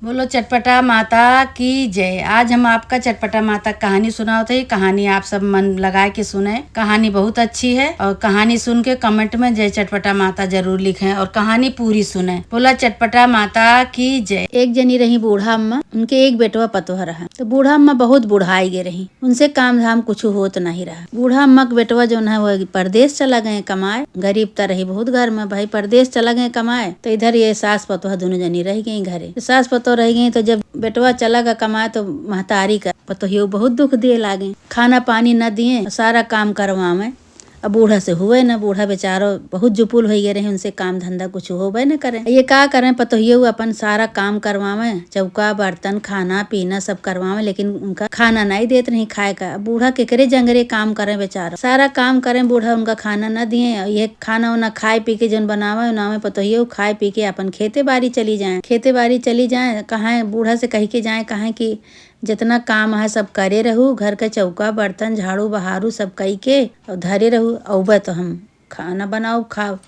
बोलो चटपटा माता की जय। आज हम आपका चटपटा माता कहानी सुनाते हैं। कहानी आप सब मन लगा के सुने। कहानी बहुत अच्छी है और कहानी सुन के कमेंट में जय चटपटा माता जरूर लिखें और कहानी पूरी सुने। बोला चटपटा माता की जय। एक जनी रही बूढ़ा अम्मा, उनके एक बेटवा पतोह रहा। तो बूढ़ा अम्मा बहुत बुढ़ाई गे रही, उनसे काम धाम कुछ होत नहीं रहा। बूढ़ा अम्मा के बेटवा जो है वो परदेश चला गए कमाए। गरीब तो रही बहुत घर में, भाई परदेश चला गए कमाए। तो इधर ये सास पतोह दोनों जनी रह गई घरे। सास पतोह रह गई तो जब बेटवा चला गया कमाए तो महतारी का पतोहियो बहुत दुख दिए लागे। खाना पानी न दिए, सारा काम करवावे। अब बूढ़ा से हुए न, बूढ़ा बेचारो बहुत जुपुल हो गए रहे, उनसे काम धंधा कुछ होबे न करे। ये का करें, पतोहियो अपन सारा काम करवावे, चौका बर्तन खाना पीना सब करवावे, लेकिन उनका खाना नहीं देते नहीं खाए का। बूढ़ा केकरे जंगरे काम करे बेचारा, सारा काम करें बूढ़ा, उनका खाना न दिए। ये खाना उना खाए पी के जन बनावे उनावे पतोहियो खाए पी के अपन खेते बाड़ी चली जाए। खेते बाड़ी चली जाए, कहाँ बूढ़ा से कह के जाए कहाँ की जितना काम है सब करे रहू, घर का चौका बर्तन झाड़ू बहारू सब कई के और धरे रहू। औबे तो हम खाना बनाओ खाओ।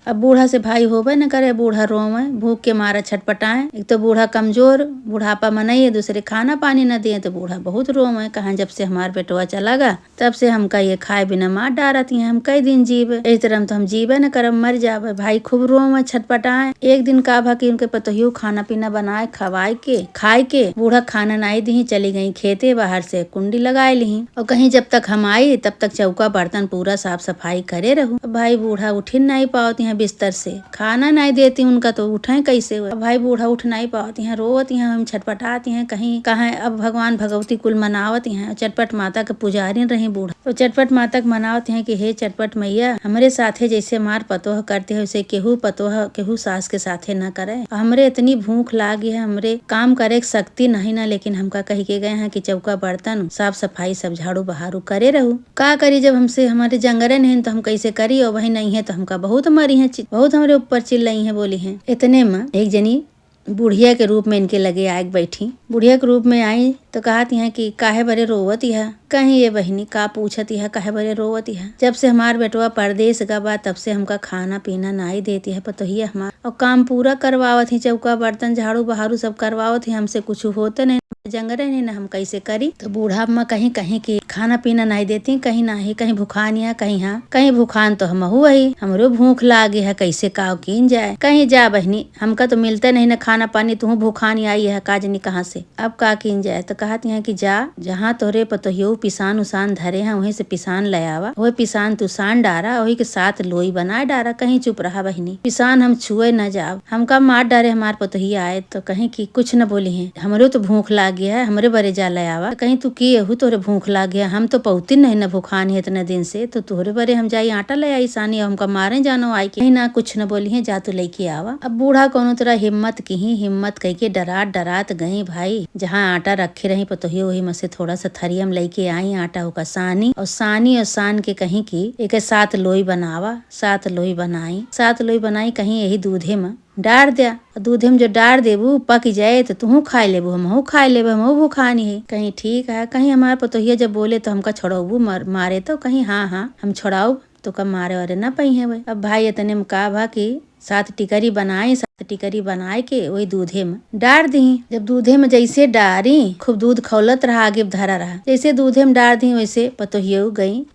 अब बूढ़ा से भाई होबे न करे, बूढ़ा रोवे भूख के मारा छटपटाए। एक तो बूढ़ा कमजोर, बुढ़ापा मनई है, दूसरे खाना पानी न दिए तो बूढ़ा बहुत रोवे। कहाँ जब से हमार बेटवा चला गा तब से हमका ये खाए बिना मार डारत है, हम कई दिन जीवे, इस तरह तो हम जीवे न करब, मर जावे। भाई खूब रोवे छटपटाए। एक दिन का भा कि उनके पतोहियो खाना पीना बनाए खवाए के खाए के बूढ़ा खाना नहीं दी, चली गई खेते, बाहर से कुंडी लगाए ली। और कहीं जब तक हम आई तब तक चौका बर्तन पूरा साफ सफाई करे रहू। भाई बूढ़ा उठ नहीं पाती है बिस्तर से, खाना नहीं देती उनका तो उठे कैसे हुए। भाई बूढ़ा उठ नहीं पाती है, रोवती हैं, हम छटपटाती हैं कहीं कहाँ। अब भगवान भगवती कुल मनावती हैं, चटपट माता के पुजारी रही बूढ़ा। तो चटपट माता के मनावती हैं कि हे चटपट मैया, हमरे साथे जैसे मार पतोह करते है वैसे केहू पतोह केहू सास के साथे न करे। हमरे इतनी भूख लागी है, हमरे काम करे के शक्ति नहीं ना, लेकिन हमका कही के गए हैं कि चौका बर्तन साफ सफाई सब झाड़ू बहारू करे रहू। का करी जब हमसे हमारे जंगरे नहीं तो हम कैसे करी, और वही नहीं है तो हमका बहुत मरी है, बहुत हमारे ऊपर चिल्लाई है बोली है। इतने में एक जनी बुढ़िया के रूप में इनके लगे आए बैठी। बुढ़िया के रूप में आई तो कहती है कि काहे बरे रोवती है। कहीं ये बहनी का पूछती है काहे बरे रोवती है। जब से हमार बेटवा परदेश का बा तब से हमका खाना पीना नहीं देती है पतोहिया हमार, और काम पूरा करवावत ही, चौका बर्तन झाड़ू बहारू सब करवावत ही, हमसे कुछ होते नहीं, जंगरे नहीं ना, हम कैसे करी। तो बूढ़ा अम्मा कहीं कहीं की खाना पीना नहीं देती, कहीं नहीं, कहीं भूखानी है, कहीं हाँ कहीं भूखान तो हम वही हमरो भूख लागे है, कैसे काव कीन जाए। कहीं जा बहनी, हमका तो मिलते नहीं ना खाना पानी, तू भूखानी आई है काजनी कहाँ से, अब का कीन जाए। तो कहती है कि जा जहाँ तोरे पतोहियो पिसान उसान धरे हैं वहीं से पिसान ले आवा, वही पिसान तू सान डारा, वही के साथ लोई बनाए डारा। कहीं चुप रहा बहनी, पिसान हम छुए न जाओ, हमका मार डारे हमार पतोहिया आए। तो कहीं की कुछ न बोली है, हमरो तो भूख लाग गया है, हमरे बरे जा ले आवा। कहीं तू किए हु तोरे भूख लाग गया, हम तो पौती नहीं न भूखानी है इतने दिन से, तो तोरे बरे हम जाई आटा ले आई सानी, हमका मारे जानो आई के ना, कुछ न बोली है, जा तू लेके आवा। अब बूढ़ा कोनो तरह हिम्मत की ही हिम्मत कह के डरात डरात गई भाई। जहाँ आटा रखे रही पतोहियो वही में से थोड़ा सा थरियम लेके आई आटा होका सानी, और सान के कहीं की एक सात लोई बनावा। सात लोई बनाई, सात लोई बनाई, कहीं यही दूधे में डार दिया। दूधे में जो डार देबू पक जाए तो तू खाए लेबू, हमहू खाए लेबू, हमहू भूखानी है। कहीं ठीक है, कहीं हमारे पतोहिया जब बोले तो हमका छोड़ाबू मारे, तो कहीं हाँ हाँ हम छोड़ाऊ तो कब मारे वारे न पही है। भाई अब भाई इतने में का भा की सात टिकरी बनाई, सात टिकरी बनाए के वही दूधे में डार दी। जब दूधे में जैसे डारी खूब दूध खौलत रहा, आगे धरा रहा, जैसे दूधे में डार दी वैसे पतोहियो गई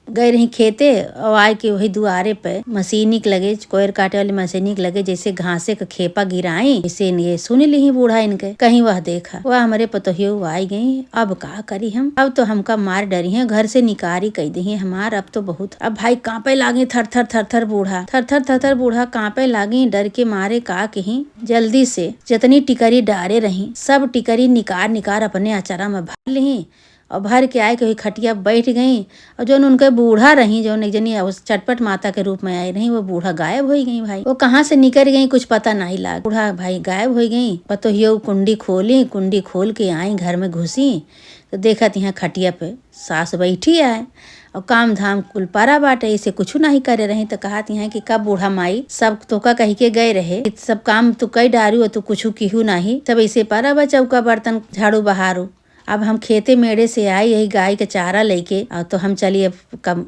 रही खेते, और आए के वही दुआरे पे मशीनिक लगे, कोयर काटे वाली मशीनिक लगे, जैसे घासे का खेपा गिराई जैसे ये सुन ली बूढ़ा इनके। कहीं वह देखा वह हमारे पतोहियो आई गई। अब का करी हम, अब तो हमका मार डरी है, घर से निकारी कह दी है हमार। अब तो बहुत, अब भाई कांपे लागे, थर थर बूढ़ा कांपे लागी, डर के मारे का कहीं जल्दी से जितनी टिकरी डारे रही सब टिकरी निकार अपने अचारा में भर ली, और भर के आए के खटिया बैठ गई। और जो उनके बूढ़ा रही, जो एक जनी चटपट माता के रूप में आई रही, वो बूढ़ा गायब हो गई। भाई वो कहाँ से निकल गई कुछ पता नहीं लगा, बूढ़ा भाई गायब हो गई। पतोहियो कुंडी खोली, कुंडी खोल के आई, घर में घुसी तो देखा यहाँ खटिया पे सास बैठी है, और काम धाम कुल पारा बाटे, इसे कुछ नहीं करे रही। तो कहती है कि कब बूढ़ा माई सब तो का कही के गए रहे, सब काम तू कई डारू तू कुछ किहू नहीं, तब ऐसे पारा बा चौका बर्तन झाड़ू बहारू। अब हम खेते मेड़े से आई यही गाय के चारा लेके, तो हम चलिए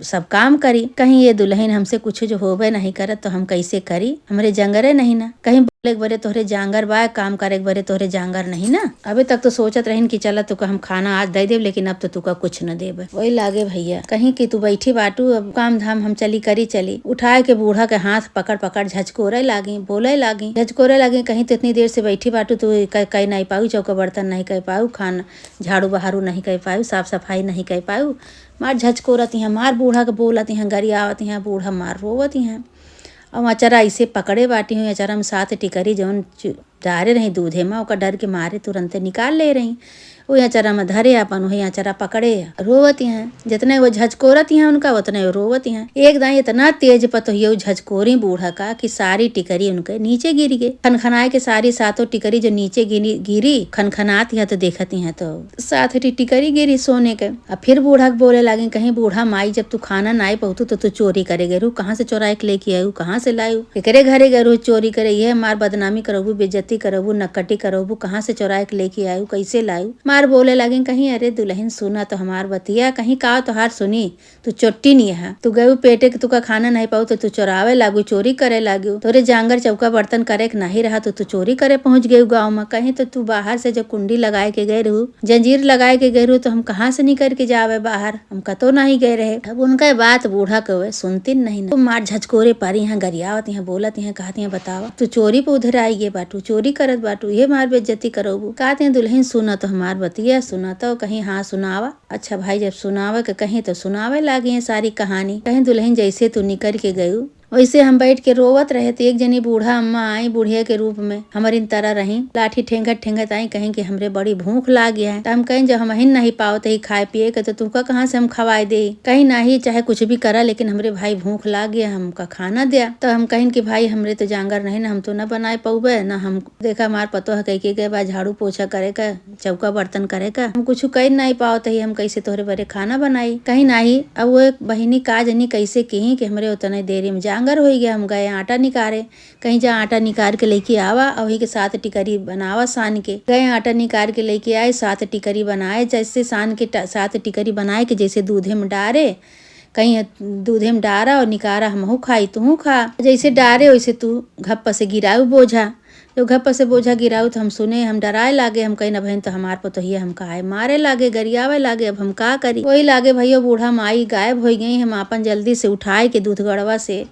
सब काम करी। कहीं ये दुल्हन हमसे कुछ जो होबे नहीं करत तो हम कैसे करी, हमरे जंगरे नहीं ना। कहीं एक बरे तोहरे जांगर बा, काम करे एक बरे तोहरे जांगर नहीं ना। अभी तक तो सोचत रहीन कि चला तुका हम खाना आज दे देव, लेकिन अब तो तुका कुछ न देब। वही लागे भैया कहीं कि तू बैठी बाटू, अब काम धाम हम चली करी चली। उठाए के बूढ़ा के हाथ पकड़ पकड़ झचकोरे लागी, बोले लागी, झचकोरे लागी। कहीं तो इतनी देर से बैठी बाटू तू कह नहीं पाऊ, चौका बर्तन नहीं कह पाऊ, खाना झाड़ू बहारू नहीं कह पाऊ, साफ सफाई नहीं कह पाऊ। मार झचकोरत यहाँ, मार बूढ़ा के बोलत यहाँ, गरियावत यहाँ, बूढ़ा मार रोवत यहाँ। और अचारा ऐसे पकड़े बाटी हुई, अचारा हम साथ टिकरी जौन डारे रही दूधे में, ओका डर के मारे तुरंत निकाल ले रही। वो अचारा में धरे अपन, वही अचारा पकड़े रोवत हैं। जितने वो झचकोरत हैं उनका उतने वो रोवत हैं। एक दाई इतना तेज पतोहियो झचकोरी बूढ़ा का कि सारी टिकरी उनके नीचे गिर गए। खनखनाए के सारी सातों टिकरी जो नीचे गिरी खनखनाती है तो देखती हैं तो साथ टिकरी गिरी सोने के। अब फिर बूढ़ा बोले लगे, कहीं बूढ़ा माई जब तू खाना ना पहुतू तो तू चोरी करे गेरू, कहाँ से चोराए के लेके आयु, कहाँ से लायू, एकरे घरे गेरू चोरी करे, ये मार बदनामी करबू, बेइज्जती करबू, नकटी करबू, कहाँ से चोराए के लेके आयु, कैसे लायू। मार बोले लगे, कहीं अरे दुल्हन सुना तो हमार बतिया, कहीं का तोहार सुनी, तू चोट्टी नहीं है, तू गयू पेटे के तुका खाना नहीं पाऊ तो तू चोरावे लागू, चोरी करे लागू, तोरे जांगर चौका बर्तन करे के नहीं रहा तो तू चोरी करे पहुंच गयू गाँव में। कहीं तो तू बाहर से जब कुंडी लगाए के गए रहू, जंजीर लगाए के गए रहू, तो हम कहाँ से निकल के जावे बाहर, हम कतो नहीं गए रहे। अब उनका बात बूढ़ा कहे सुनती नहीं ना। मार झचकोरे पारी यहाँ गरियावत यहाँ बोलत यहाँ कहती हैं, बतावा तू चोरी पे उधर आई गे बाटू, चोरी करत बाटू, ये मार बेइज्जती करोबू। कहते हैं दुल्हन सुना तो हमार बतिया, सुना तो कहीं हाँ सुनावा। अच्छा भाई जब सुनावे के कहीं तो सुनावे लागी है सारी कहानी। कहीं दुल्हन जैसे तू निकल के गयू वैसे हम बैठ के रोवत रहे थे। एक जनी बूढ़ा अम्मा आई बुढ़िया के रूप में हमारी तरह रही, लाठी ठेंगत ठेंगत आई, कहीं कि हमरे बड़ी भूख लाग गया है। तो हम कहीं जब हम ही नहीं पाओ तो ही खाए पिए के तो तुमका कहाँ से हम खवाए दे, कहीं नहीं चाहे कुछ भी करा, लेकिन हमरे भाई भूख लाग गया, हमका खाना दिया। तो हम कहीं कि भाई हमरे तो जांगर नहीं ना, हम तो न बनाए पाऊबे ना, हम देखा मार पतो है कह के गए बा झाड़ू पोछा करे का, चौका बर्तन करे का, हम कुछ कह नहीं पाओ तो ही हम कैसे तोहरे बरे खाना बनाई, कहीं नहीं। अब वो एक बहिनी का जनी कैसे कही कि हमरे उतने देरी में जांगर हो गया। हम गए आटा निकारे, कहीं जा आटा निकाल के लेके आवा और वही के साथ टिकरी बनावा सान के। गए आटा निकाल के लेके आए, साथ टिकरी बनाए, जैसे सान के साथ टिकरी बनाए के जैसे दूधे में डारे, कहीं दूधे में डारा और निकारा, हमहू खाई तू खा, जैसे डारे वैसे तू घप्पा से गिराऊ बोझा। जो घप्पा से बोझा गिराऊ तो हम सुने, हम डराए लागे, हम कहीं न बहन तो हमार पर तो ही हम कहा मारे लागे, गरियावे लागे। अब हम का करी, वही लागे भैया बूढ़ा माई गायब हो गई। हम अपन जल्दी से उठाए के दूध गड़वा से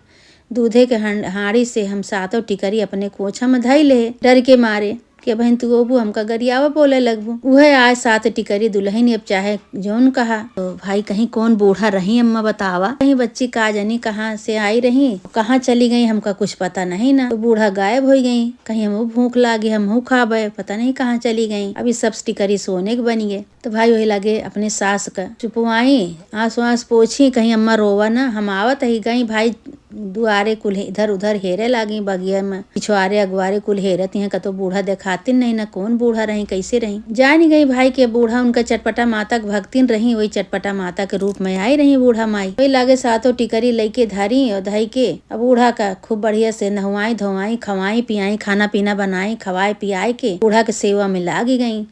दूधे के हाड़ी से हम सातों टिकरी अपने कोछा में धई ले, डर के मारे कि बहन तू ओबू हमका गरियावा बोले लगबू। वह आज सात टिकरी दुल्हन अब चाहे जौन कहा। तो भाई कहीं कौन बूढ़ा रही अम्मा बतावा, कहीं बच्ची का जानी कहाँ से आई रही, कहाँ चली गई, हमका कुछ पता नहीं ना। तो बूढ़ा गायब हो गई, कहीं हमू भूख लागी, हमहू खाबे, पता नहीं कहाँ चली गई। अभी सब टिकरी सोने के बन गए। तो भाई वही लगे अपने सास का चुपवाई, आंसू आंस पोछी, कहीं अम्मा रोवा ना। हम आवत ही गई भाई दुआरे कुल इधर उधर हेरे लागी, बगिया में पिछुआरे अगुआरे कुल हेरत हैं, कतो बूढ़ा देखाती नहीं ना, कौन बूढ़ा रही कैसे रही। जानी गई भाई के बूढ़ा उनका चटपटा माता के भक्तिन रही, वही चटपटा माता के रूप में आई रही बूढ़ा माई। वही लागे सातों टिकरी लेके धरी और धई के अब बूढ़ा का खूब बढ़िया से नहवाई धोवाई, खवाई पियाई, खाना पीना बनाई, खवाए पियाई के बूढ़ा के सेवा में लागी गई।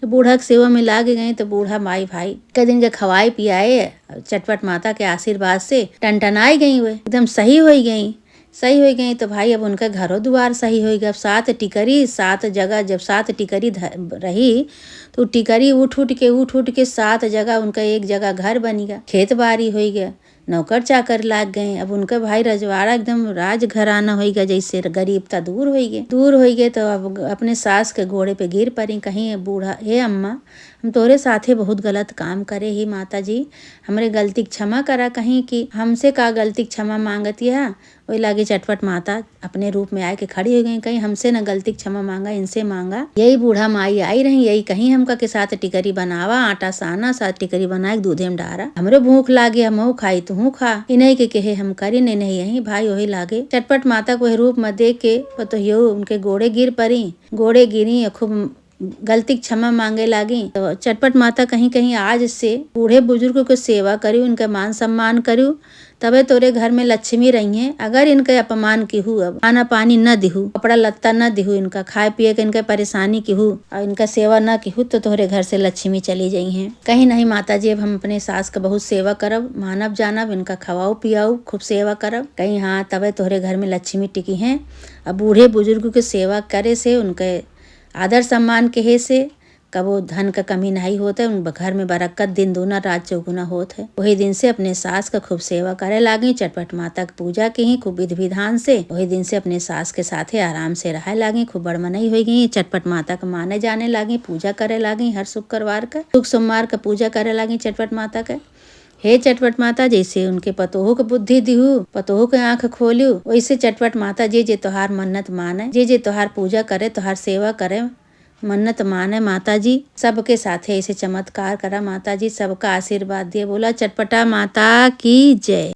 तो बूढ़ा के सेवा में लागे गई तो बूढ़ा माई भाई कई दिन जब खवाए पियाए चटपट माता के आशीर्वाद से टनटनाई गई, हुए एकदम सही हो गई। तो भाई अब उनका घरों द्वार सही हो गया। अब सात टिकरी सात जगह, जब सात टिकरी रही तो टिकरी उठ उठ के सात जगह उनका एक जगह घर बनी गया, खेत बाड़ी हो गया, नौकर चाकर लाग गए। अब उनका भाई रजवाड़ा एकदम राज घराना हो गया, जैसे गरीबता दूर हो गए। तो अब अपने सास के घोड़े पे गिर पड़ी, कहीं बूढ़ा हे अम्मा हम तोरे साथे बहुत गलत काम करे ही, माता जी हमरे गलती क्षमा करा। कहीं कि हमसे का गलती क्षमा मांगती है। वही लागे चटपट माता अपने रूप में आए के खड़ी हो गई, कहीं हमसे न गलती क्षमा मांगा, इनसे मांगा। यही बूढ़ा माई आई रही, यही कहीं हमका के साथ टिकरी बनावा, आटा साना, साथ टिकरी बनाए दूधे में डारा, हमरे भूख लागे, हमहू खाई तू खा, इन्हीं के कहे हम करी नहीं यही भाई। वही लागे चटपट माता को रूप में देख के तो उनके गोड़े गिर पड़ी, गोड़े गिरी खूब गलती क्षमा मांगे लागी। तो चटपट माता कहीं कहीं आज से बूढ़े बुजुर्ग को सेवा करू, इनका मान सम्मान करू, तबे तोरे घर में लक्ष्मी रही हैं। अगर इनके अपमान की हूँ, अब खाना पानी न दिहू, कपड़ा लत्ता न दिहू, इनका खाए पिए के इनके परेशानी की हूँ और इनका सेवा न की हूँ, तो तोहरे घर से लक्ष्मी चली जाई हैं। कहीं नहीं माता जी, अब हम अपने सास का बहुत सेवा करब, मानब जानब, इनका खवाऊ पियाऊ खूब सेवा करब। कहीं हाँ, तबे तोहरे घर में लक्ष्मी टिकी हैं। अब बूढ़े बुजुर्ग की सेवा करे से, उनके आदर सम्मान के से कबो धन का कमी नहीं होता है। उन घर में बरकत दिन दूना रात चौगुना होत है। वही दिन से अपने सास का खूब सेवा करे लागी, चटपट माता की पूजा की ही खूब विधि विधान से। वही दिन से अपने सास के साथे आराम से रहे लागी, खूब बड़मनई हो गई। चटपट माता का माने जाने लागी, पूजा करे लागी, हर शुक्रवार का शुक्र सोमवार का पूजा करे लागी चटपट माता का। हे चटपट माता, जैसे उनके पतोह को बुद्धि दिहू, पतोह के आंख खोलू, वैसे चटपट माता जे जे तोहार मन्नत माने, जे जे तोहार पूजा करे, तोहार सेवा करे, मन्नत माने माता जी, सबके साथे ऐसे चमत्कार करा माता जी, सबका आशीर्वाद दिए। बोला चटपटा माता की जय।